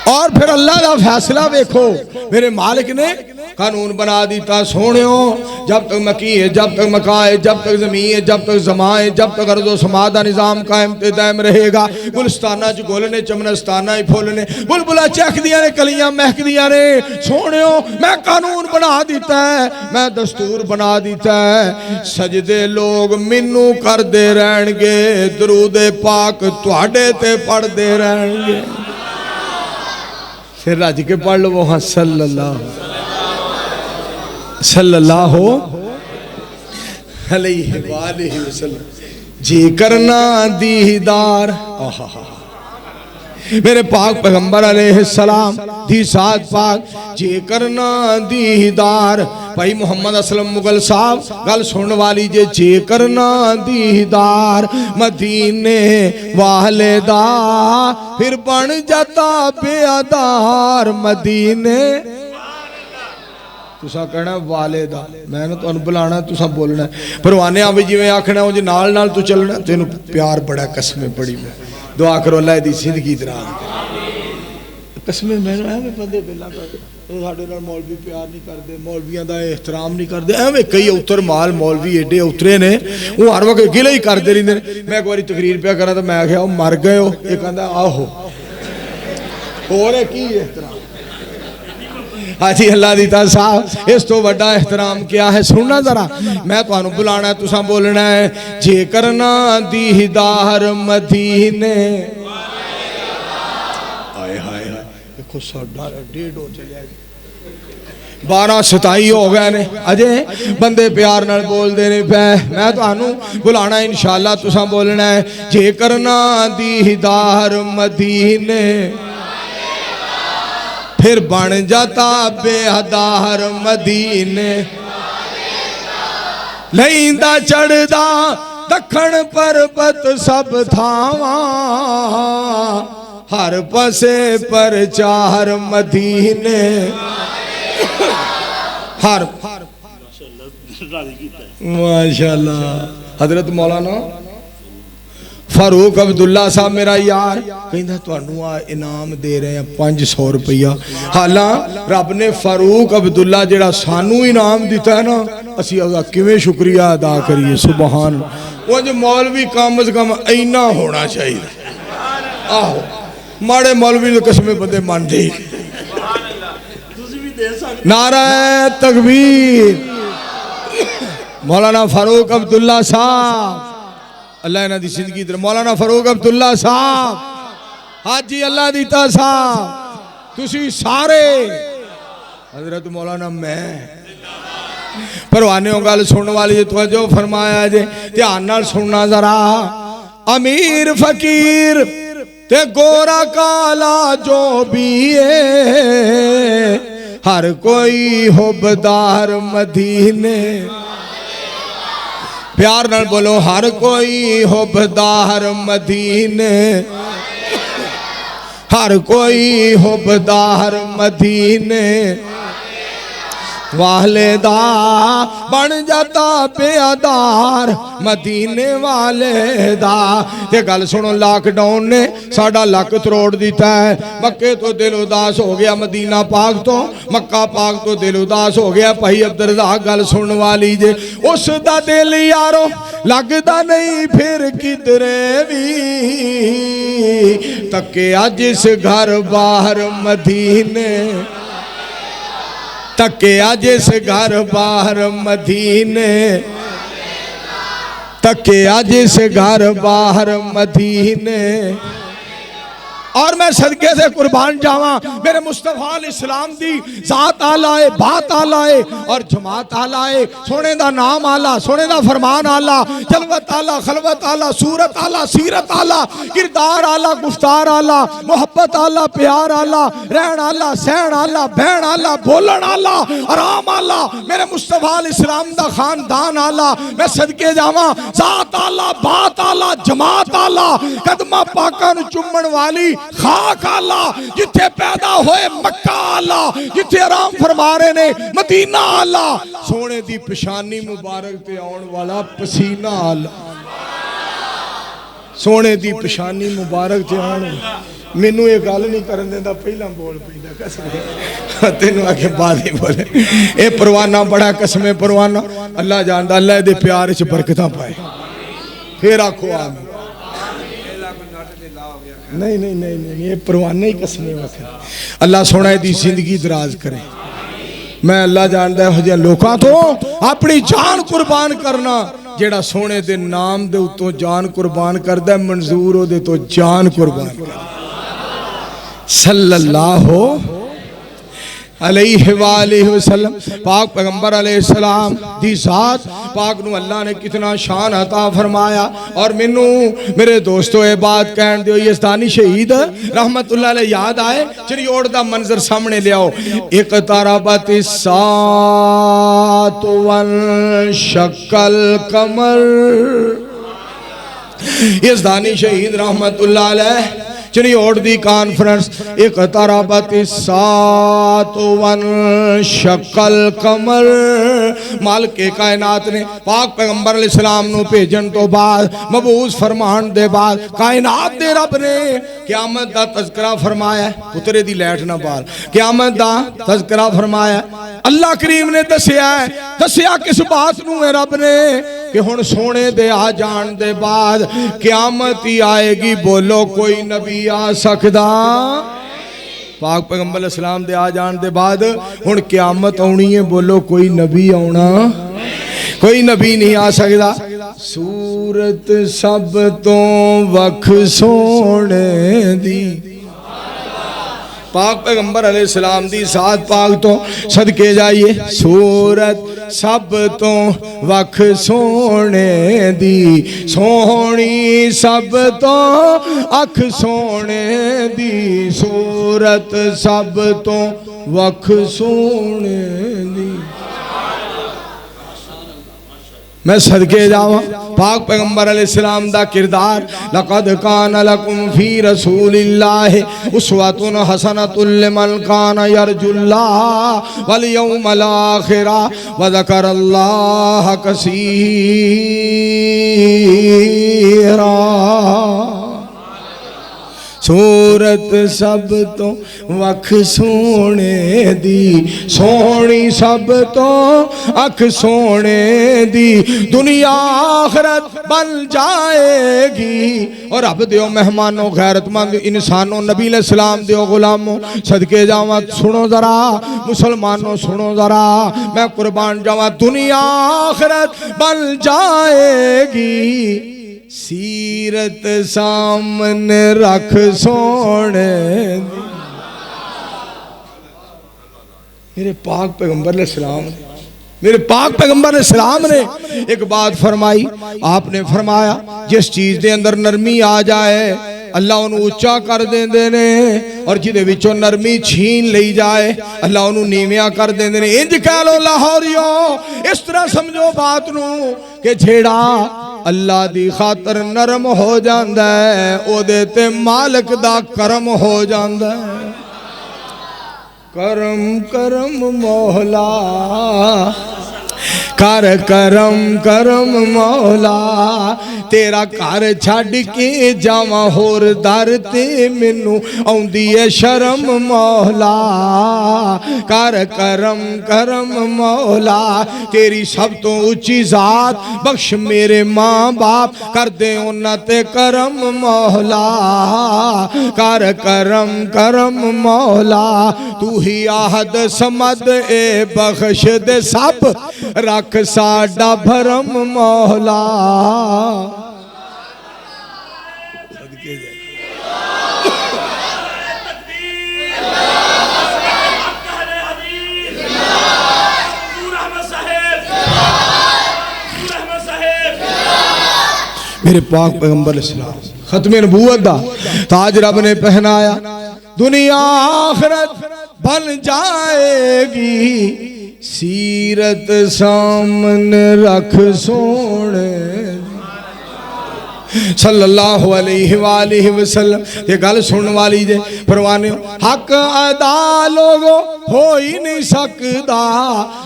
Speaker 1: और फिर अल्लाह का फैसला देखो, मेरे मालिक ने कानून बना दिता। सोनियो जब तक मकी है, जब तक मका है, जब तक जमीन है, जब तक जमा है, जब तक अर्ज़ो समा दा निज़ाम कायम ते दायम रहेगा। गुलस्ताना च गुल ने, चमनस्ताना च फुल ने, बुलबुला चहकदियां ने, कलियां महकदियां ने। सोनियो मैं कानून बना दिता है, मैं दस्तूर बना दिता है। सजदे लोग मिन्नू करदे रहणगे, दरूद पाक तुहाडे ते पढ़दे रहणगे। फिर रज के पढ़ लो हाँ सल्लल्लाहु अलैहि वसल्लम। जी करना दीदार मेरे पाक पैगंबर अलैहिस्सलाम दी साथ पाक, जे करना दीदार। भाई मोहम्मद असलम मुगल साहब गल सुनने वाली जे करना दीदार मदीने वाले दा, फिर बन जाता बेअदार मदीने। तुसा कहना वाले दा, मैंने तुहानू बुलाना, तुसा बोलना। परवाने आ भी जिवें आखना उंज नाल नाल तू चलना। तेनू प्यार बड़ा, कसमें बड़ी। मैं दुआ करो अल्लाह दी जिंदगी दराज करे। कसमें मैनू एवें बंदे गल्लां करदे, साडे नाल मौलवी प्यार नहीं करते, मौलवियां दा एहतराम नहीं करते। एवें कई उतर माल मौलवी एडे उतरे ने, वो हर वक्त गिले ही करते रहिंदे ने। मैं एक बारी तकरीर पे करा तो मैं आख्या मर गए हो, ये कहंदा आहो होर की एहतराम। हाजी अल्लाह दी तां साहब, इस तो बड़ा एहतराम क्या है? सुनना जरा, मैं तुहानू बुलाना है, तुसा बोलना है। जे करना दीदार मदीने। हाय हाय हाय, देखो साडा 1.5 हो चलिया, 12:27 हो गए ने, अजे बंदे प्यार नाल बोलदे ने पै। मैं तुहानू बुलाना इंशाअल्लाह, तुसा बोलना है। जे करना दीदार मदीने, फिर बन जाता बेहदार मदीने। लैंदा चढ़दा दखण पर्वत सब थावां, हर पासे पर चार मदीने। हर माशाअल्लाह हजरत मौलाना फारूक अब्दुल्ला साहब मेरा यार कहंदा तुहानू आ इनाम दे रहे हैं 500 रुपया। हालां रब ने फारूक अब्दुल्ला जेड़ा सानू इनाम दिता है ना, असी उसदा किवें शुक्रिया अदा करिए। सुभान वो जो मौलवी कम से कम इन्ना होना चाहिए। आहो माड़े मौलवी तो किस्में बंदे मानते ही। नारा तकबीर। मौलाना फारूक अब्दुल्ला साहब अल्लाह इन्हां दी जिंदगी दे। मौलाना फारूक अब्दुल्ला साहब हाजी अल्लाह दीता साहब तुसी सारे हजरत मौलाना मैं परवाने गल सुनने वाली तवज्जो फरमाया जे ध्यान नाल सुनना जरा। अमीर फकीर ते गोरा काला जो भी है हर कोई हुब्बदार मदीने। प्यार नाल बोलो हर कोई हुब्बदार मदीने, हर कोई हुब्बदार मदीने वाले दा बन जाता बेअदार मदीने वाले दा। ते गल सुनो लॉकडाउन ने साडा लक तरोड़ दिता है। मक्के तो दिल उदास हो गया, मदीना पाक तो मक्का पाक तो दिल उदास हो गया। भाई अब्दुल्लाह गल सुनने वाली जे उस दा दिल यारो लगदा नहीं फिर किधरे भी तके अज इस घर बाहर मदीने, तके अज इस घर बाहर मदीने, तके अज इस घर बाहर मदीने। और मैं सदके से कुर्बान जावा मेरे मुस्तफा इस्लाम दी जात आलाए बात आलाए और जमात आलाए। सोने दा नाम आला, सोने दा फरमान आला, जलवत आला, खलवत आला, सूरत आला, सीरत आला, किरदार आला, गुफ्तार आला, मोहब्बत आला, प्यार आला, रहन आला, सहन आला, बहन आला, बोलन आला, आराम आला। मेरे मुस्तफा इस्लाम दा खानदान आला। मैं सदके जावा जात आला बात आला जमात आला कदमा पाका नू चुम्मण वाली खाक आला जिथे पैदा होए मक्का आला जिथे आराम फरमा रहे ने मदीना आला। सोने दी पेशानी मुबारक ते आउण वाला पसीना आला, सोने दी पेशानी मुबारक ते आउण। मैनू ये गल नहीं करन देंदा पहला बोल पैंदा कसम तेनू आके बाद ही बोले। ये परवाना बड़ा कसमे परवाना अल्लाह जानदा। अल्लाह दे प्यार च बरकतां पाए। फिर आखो आमीन। नहीं नहीं नहीं नहीं ये परवाने ही कसमे वक्त अल्लाह सोना दी जिंदगी दराज करे। मैं अल्लाह जानदा हो जिहा लोकां तो अपनी जान कुर्बान करना जेड़ा सोने दे नाम दे उत्तों जान कुर्बान करदा मंजूर ओदे तो जान कुर्बान कर। सल्लल्लाहु अलैहि वसल्लम पाक पैगंबर अलैहिस्सलाम दी जात पाक नू अल्लाह ने कितना शान अता फरमाया। और मैनू मेरे दोस्तों ये बात कहन दियो यज़दानी शहीद रहमतुल्लाह अलैह याद आए चिड़ियोड़ दा मंजर सामने लियाओ। एक तरबतिस सात वन शक्कल कमर। यज़दानी शहीद रहमतुल्लाह अलैह चिड़ियोड़ दी कॉन्फ्रेंस। एक तरबतिस सात वन शक्ल कमर। मालिके कायनात ने पाक पैगंबर अलैहिस्सलाम नू भेजन तो बाद मबूस फरमान दे बाद कायनात दे रब ने क़यामत दा तज़किरा फरमाया। पुत्रे दी लैट ना बाल क़यामत दा तज़किरा फरमाया। अल्लाह करीम ने दसिया किस बात नू है रब ने कि हुण सोने दे आ जान दे बाद क़यामत ही आएगी। बोलो कोई नबी आ सकदा? पाक पैगंबर अलैहिस्सलाम दे आ जान दे बाद हुण क़यामत आउणी है। बोलो कोई नबी आउणा? कोई नबी नहीं आ सकदा। सूरत सब तो वख सोने दी पाक पैगंबर अलैहिस्सलाम दी साथ पाक तो सदके जाइए। सूरत सब तो वख सोने दी सोहनी सब तो अख सोने दी सूरत सब तो वख सोने दी। मैं सदके जावा पाक पैगंबर अलैहिस्सलाम दा किरदार। लक़द कान लकुम फी रसूलिल्लाहि उस्वतुन हसनतुन लिमन कान यरजुल्लाह वल यौमल आखिरा व ज़करल्लाह कसीरा। सूरत सब तो वख सोने दी, सोहनी सब तो अख सोने दी, दुनिया आखरत बन जाएगी। और अब दियो मेहमानों, गैरतमंद इंसानों, नबी अलैहिस्सलाम दियो गुलामों, सदके जावा सुनो जरा, मुसलमानों सुनो जरा, मैं कुर्बान जावा, दुनिया आखरत बन जाएगी, सीरत सामने रख सोने। मेरे पाक पैगंबर अलैहिस्सलाम, मेरे पाक पैगंबर अलैहिस्सलाम ने एक बात फरमाई। आपने फरमाया जिस चीज के अंदर नरमी आ जाए अल्लाह उन्हें उच्चा कर देंदे ने, और जिदे विचों नरमी छीन ली जाए अल्लाह उन्हें नीविया कर देंदे ने। इंज कह लो लाहौरियो, इस तरह समझो बात नू कि जेड़ा अल्लाह दी खातर नरम हो जांदा है ओदे ते मालिक दा करम हो जांदा है। करम करम मौला, कर करम करम मौला, तेरा घर छड़ के जावा होर दर ते मैनू आउंदी है शर्म मौला। कर करम करम मौला, तेरी सब तो उच्ची जात बख्श मेरे माँ बाप, कर दे उन्हां ते करम मौला। कर करम करम मौला, तू ही आहद समद ए बख्श दे सब, रख साडा भरम मौला। मेरे पाक पैगंबर इस्लाम खत्मे नबूवत दा ताज रब ने पहनाया, दुनिया आखिरत बन जाएगी, सीरत सामने रख सोने। सल्लल्लाहु अलैहि वसल्लम ये गल सुनने वाली जे परवाने, हक अदा लोगो हो ही नहीं सकता,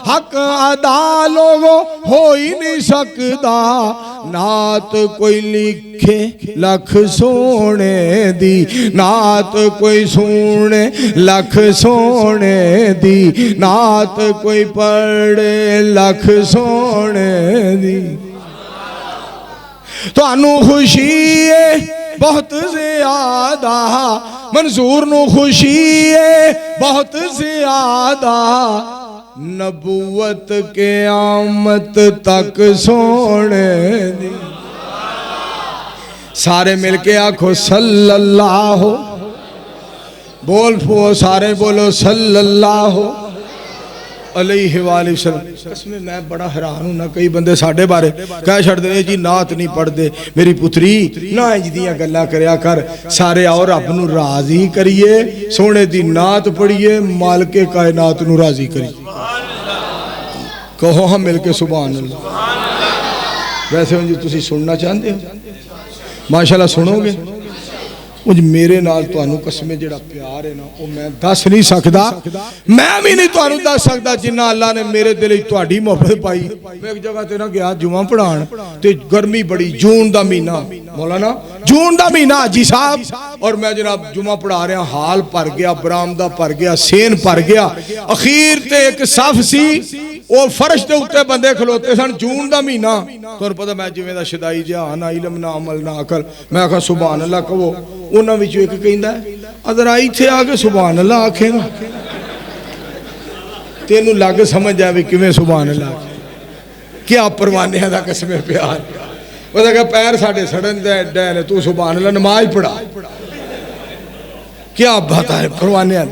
Speaker 1: हक अदा लोगो हो ही नहीं सकता, नात कोई लिखे लख सोने दी, नात कोई सुने लख सोने दी, नात कोई पढ़े लख सोने दी। तानू खुशी है बहुत ज्यादा, मंजूर नू खुशी है बहुत ज्यादा, नबूवत के आमत तक सोने दी। सारे मिलके आखो सल्लल्लाहु, बोल फो सारे बोलो सल्लल्लाहु अलैहि वसल्लम। इसमें मैं बड़ा हैरान हूं ना, कई बंदे साडे बारे कह छड़दे जी नात नहीं पढ़ते, मेरी पुत्री ना इंज दियां गल्लां करया कर, सारे आओ रब नू राजी करिए, सोने दी नात पढ़िए, मालिके कायनात नू राजी करिए। कहो हम मिलके सुभान अल्लाह। वैसे हुण जी तुसीं सुनना चाहते हो, माशाअल्लाह सुनोगे। उज मेरे नाल तुहानू कसमे जिहड़ा प्यार है ना वो मैं दस नहीं सकदा, मैं भी नहीं तुहानू दस सकदा जिन्ना अल्लाह ने मेरे दिल विच तुहाडी मोहब्बत पाई। मैं एक जगह ते ना गया जुमा पढ़ाण, ते गर्मी बड़ी, जून दा महीना, मौलाना जून दा महीना हाजी साहब, और मैं जनाब जुमा पढ़ा रहा, हाल भर गया, बरामदा भर गया, सेन भर गया, अखीर ते एक सफ सी वो फर्श के उत्ते बंदे खलोते सन। जून का महीना तुहानू पता, मैं जिवें दा शदाई जिहा ना इलम ना अमल ना अकल, मैं आखा सुभान अल्लाह कहो, उन्हां विचों एक कहंदा अगर इत्थे आके सुभान अल्लाह आखे ना तेनू लग समझ आवे किवें सुभान अल्लाह, क्या परवानियां दा कसमे प्यार। पता क्या पैर साडे सड़न दे ने, तू सुभान अल्लाह नमाज पढ़ा, क्या बात है परवानिया,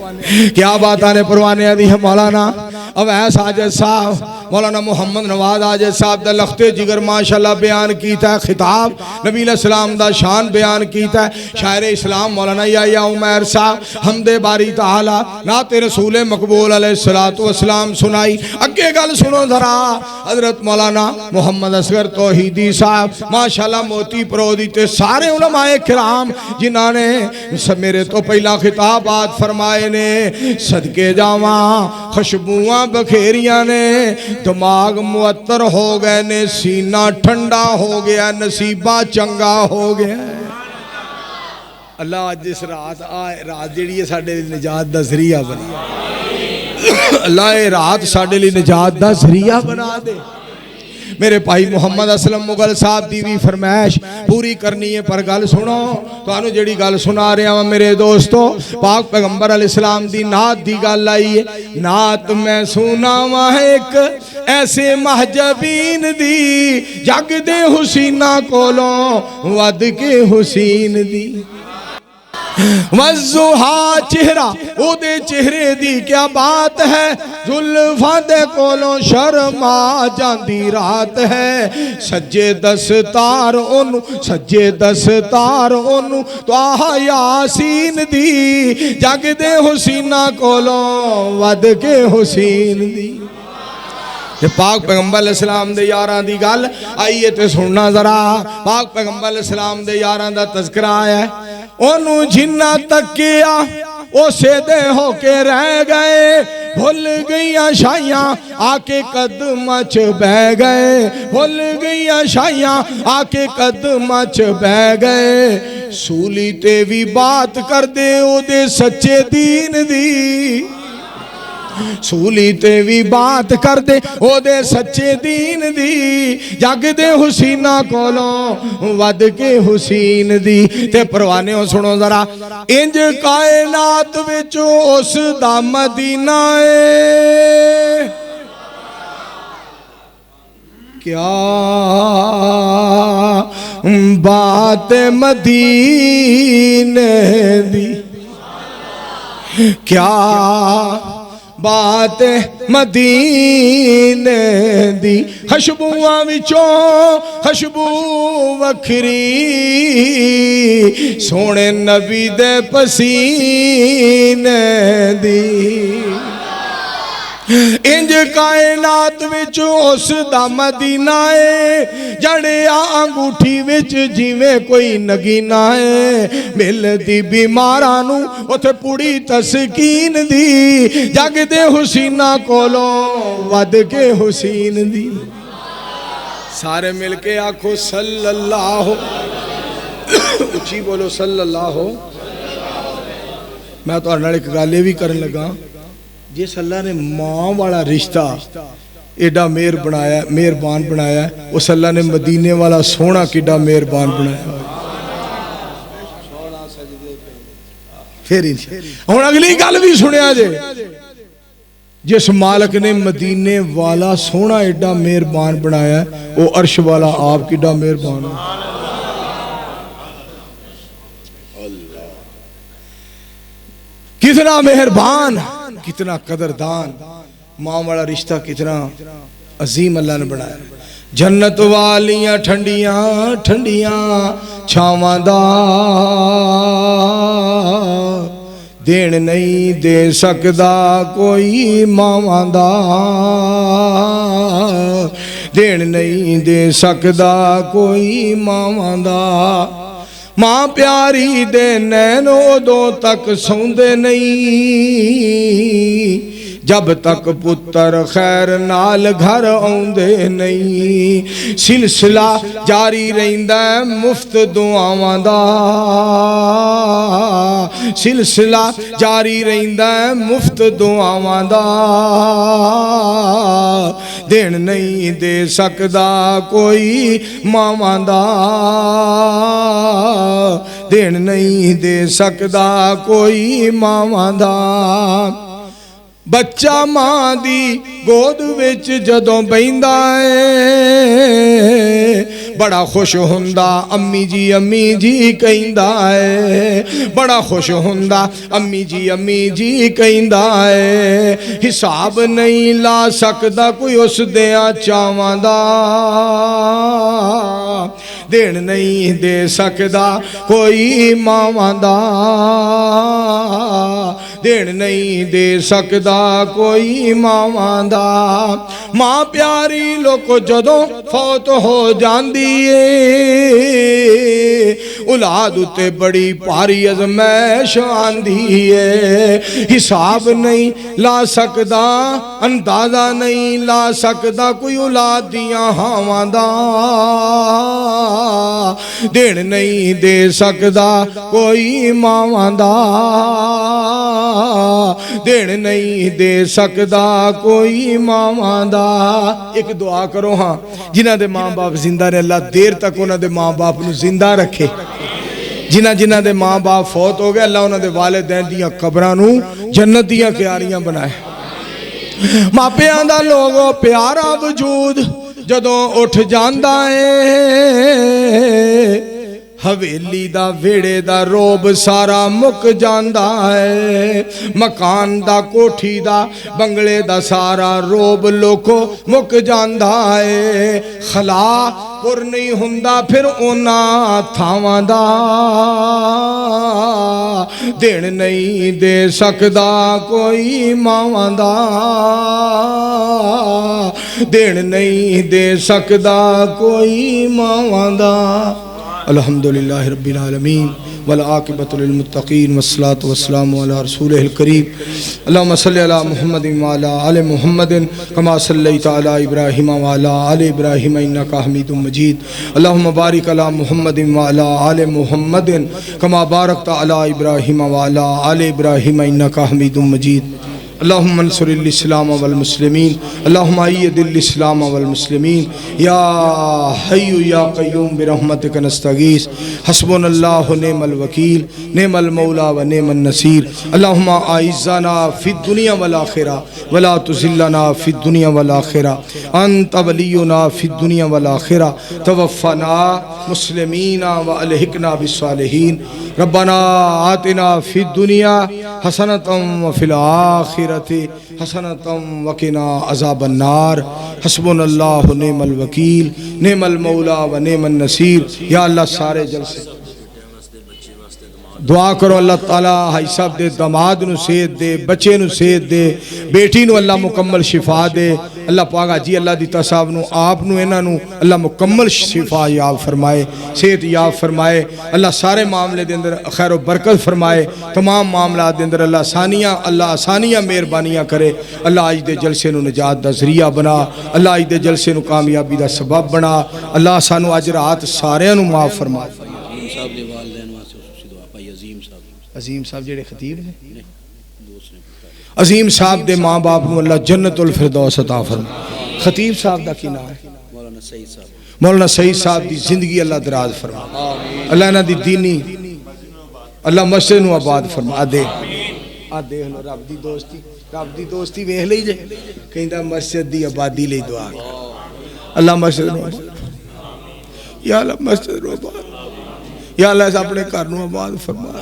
Speaker 1: क्या बात है परवानिया दी है। मौलाना अवैस आजिज साहब, मौलाना मोहम्मद नवाज आजिज साहब दा लखते जिगर माशाअल्लाह बयान कीता है, खिताब नबी अलैहिस्सलाम दा शान बयान कीता है। शायर इस्लाम मौलाना या उमैर साहब हमदे बारी ताला ना तेरे रसूल मकबूल अलैहिस्सलातु वस्सलाम सुनाई। अगे गल सुनो जरा, हजरत मौलाना मोहम्मद असगर तौहीदी साहब माशाअल्लाह मोती परोदी ते सारे उलमाए किराम जिन्हां ने मेरे तो पहला खिताबात फरमाए ने, सदके जावा खुशबुआं बखेरिया ने, दिमाग मुअत्तर हो गए ने, सीना ठंडा हो गया, नसीबा चंगा हो गया। अल्लाह अज इस रात रात जिहड़ी है साडे निजात दा जरिया बना। अल्लाह ये रात साडे लई निजात दा जरिया बना दे। मेरे भाई मुहम्मद असलम मुगल साहब की भी फरमाइश पूरी करनी है, पर गल सुनो, तुहानू जिहड़ी गल सुना रहा वा मेरे दोस्तों, पाक पैगंबर अलैहिस्सलाम दी नात दी गल आई है। नात मैं सुनावा एक ऐसे महजबीन दी, जग दे हुसीना कोलों वध के हुसीन दी। वज़ुहा चेहरा ओदे चेहरे दी क्या बात है, जुल्फां दे कोलों शर्मा जांदी रात है। सज्जे दस्तार ओनू सज्जे दस्तार ओनू त्वाहा यासीन दी, जग दे हुसीना कोलों वध के हुसीन दी। पाक पैगंबर अलैहिस्सलाम दे यारां दी गल आई है ते सुनना जरा। पाक पैगंबर अलैहिस्सलाम दे यारां दा तज़किरा आया है। ओनू जिन्ना तकिया उसे दे होके रह गए, भुल गईयां शाइयां आके कदमां च बह गए, भुल गईयां शाइयां आके कदमां च बह गए। सूली ते भी बात कर दे ओदे सच्चे दीन दी, सूली ते भी बात कर दे ओदे सच्चे दीन दी, जग दे हुसीना कोलों वध के हुसीन दी। ते परवाने सुनो जरा, इंज कायनात विच उस दा मदीना है, क्या बात मदीने दी, क्या बात मदीने दी। खुशबुआं विचों खुशबू वखरी, सोने नबी दे पसीने दी। इंज कायनात विच उस दा मदीना है, जड़िया अंगूठी विच जिवें कोई नगीना है। मिलदी बीमारां नू उथे पुड़ी तस्कीन दी, जग दे हुसीना कोलों वध के हुसीन दी। सारे मिल के आखो सल्लल्लाहु, उच्ची बोलो सल्लल्लाहु। मैं तुहाडे नाल इक गल भी करन लगा, जिस अल्लाह ने मां वाला रिश्ता एडा मेहरबान बनाया, उस अल्लाह ने मदीने वाला सोहना किड्डा मेहरबान बनाया। फिर हुण अगली गल भी सुनिया जे, जिस मालक ने मदीने वाला सोहना एडा मेहरबान बनाया, वो अर्श वाला आप किड्डा मेहरबान है। कितना मेहरबान, कितना कदरदान, मां वाला रिश्ता कितना अजीम अल्लाह ने बनाया। जन्नत वालियां ठंडियां ठंडियां छावां दा देन नहीं दे सकदा कोई मावां दा, देन नहीं दे सकदा कोई मावां दा। मां प्यारी दे नैन उदों तक सौंदे नहीं, जब तक पुत्र खैर नाल घर आउंदे नहीं। सिलसिला जारी रहिंदा मुफ्त दुआवां दा, सिलसिला जारी रहिंदा मुफ्त दुआवां दा। देन नहीं दे सकदा कोई मावां दा, देन नहीं दे सकदा कोई मावां दा। बच्चा मां दी गोद विच जदों बहिंदा है, बड़ा खुश हुंदा अम्मी जी कहिंदा है, बड़ा खुश हुंदा अम्मी जी कहिंदा है। हिसाब नहीं ला सकदा कोई उस दियां चावां दा, देन नहीं दे सकदा कोई मावां दा, देन नहीं दे सकदा कोई मावां दा। मां प्यारी लोको जदों फौत हो जांदी है औलाद उते बड़ी भारी अजमैश आंदी है। हिसाब नहीं ला सकदा अंदाजा नहीं ला सकदा कोई औलाद दियां हावां दा। देन नहीं दे सकदा कोई मावां दा। देन नहीं दे सकदा कोई मावां दा। एक दुआ करो हाँ जिन्हां दे मां बाप जिंदा ने अल्लाह देर तक उन्हां दे मां बाप नूं जिंदा रखे। जिन्हां दे मां बाप फौत हो गए अल्लाह उन्हां दे वालिदैन दियां कब्रां नूं जन्नत दियां क्यारियां बनाए। मापियां दा लोगो प्यारा वजूद जदों उठ जांदा है हवेली दा वेड़े दा रोब सारा मुक जांदा है। मकान दा कोठी दा बंगले दा सारा रोब लोको मुक जांदा है। खला पुर नहीं हुंदा फिर ओना थावां दा। देन नहीं दे सकदा कोई मावां दा। देन नहीं दे सकदा कोई मावां दा। अल्हम्दुलिल्लाहि रब्बिल आलमीन वल आक़िबतु लिल मुत्तक़ीन वस्सलातु वस्सलामु अला रसूलिहिल करीम। अल्लाहुम्मा सल्लि अला मुहम्मदिन व अला आलि मुहम्मदिन कमा सल्लैता अला इब्राहीम व अला आलि इब्राहीम इन्नका हमीदुम मजीद। अल्लाहुम्मा बारिक अला मुहम्मदिन व अला आलि मुहम्मदिन कमा बारकता अला इब्राहीम व अला आलि इब्राहीम इन्नका हमीदुम मजीद। अल्लाहुम्मा अंसुरिल इस्लाम वल मुस्लिमीन अल्लाहुम्मा अय्यिदिल इस्लाम वल मुस्लिमीन या हय्यु या क़य्यूम बिरहमतिक नस्तगीस हस्बुनल्लाहु निअमल वकील निअमल मौला व निअमन नसीर। अल्लाहुम्मा आइज़ना फिद दुनिया वल आखिरा वला तुज़िल्लना फिद दुनिया वल आखिरा अंत वलियुना फिद दुनिया वल आखिरा तवफ़्फ़ना मुस्लिमीना व अलहिक़ना बिस्सालिहीन। रब्बना आतिना फिद दुनिया हसनतम व फिल आखिरति हसनतम वक़िना अज़ाबन्नार। हस्बुनल्लाहु निअमल वकील निअमल मौला व निअमन नसीर। या अल्लाह सारे जलसे दुआ करो अल्लाह ताला हाई साहब दे दामाद नूं सेहत दे बच्चे नूं सेहत दे बेटी नूं अल्लाह मुकम्मल शिफा दे। अल्लाह पाक हाजी अल्लाह दीता साहब नूं आप नूं इन्हां नूं अल्लाह मुकम्मल शिफा याब फरमाए सेहत याब फरमाए। अल्लाह सारे मामले दे अंदर खैर व बरकत फरमाए। तमाम मामला दे अंदर अल्लाह आसानियां मेहरबानियां करे। अल्लाह अज दे जलसे नूं नजात दा जरिया बना। अल्लाह अज दे जलसे नूं कामयाबी दा सबब बना। अल्लाह सानू अज रात सारियां नूं माफ फरमा। अजीम साहब जेड़े खतीब ने अजीम साहब दे माँ बाप नूं अल्लाह जन्नतुल फिरदौस अता फरमा। खतीब साहब दा की नाम है मौलाना सईद साहब दी जिंदगी अल्लाह दराज फरमा। अल्लाह इन्हां दी दीनी अल्लाह मस्जिद नूं आबाद फरमा। आ देख लो रब दी दोस्ती वेख लई जे कहंदा मस्जिद दी आबादी लई दुआ अल्लाह मस्जिद नूं या अल्लाह मस्जिद नूं आबाद या अल्लाह अपने घर नूं आबाद फरमा।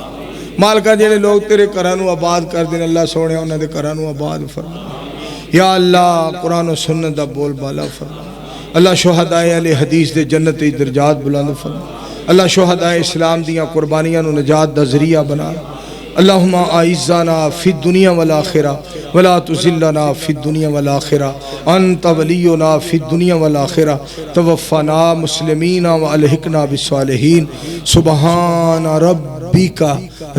Speaker 1: मालका जेड़े लोग तेरे घरां नूं आबाद कर देन अल्लाह सोने उन्हां दे घरां नूं आबाद फरमा। या अल्लाह कुरान और सुन्नत दा बोल बाला फरमा। अल्लाह शुहदाए अहले हदीस दे जन्नत दी दरजात बुलंद फरमा। अल्लाह शुहदाए इस्लाम दियां कुर्बानियां नूं नजात दा जरिया बना। अल्लाहुम्मा आइज़ना फिद दुनिया वल आखिरा वला तुज़िल्लना फिद दुनिया वल आखिरा अंत वलियुना फिद दुनिया वल आखिरा तवफ़्फ़ना मुस्लिमीना व अलहिक़ना बिस्सालिहीन। सुबहान रब्बिका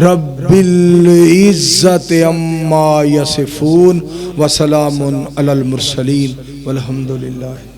Speaker 1: रब्बिल इज़्ज़ति अम्मा यसिफ़ून व सलामुन अलल मुरसलीन वल्हम्दुलिल्लाह।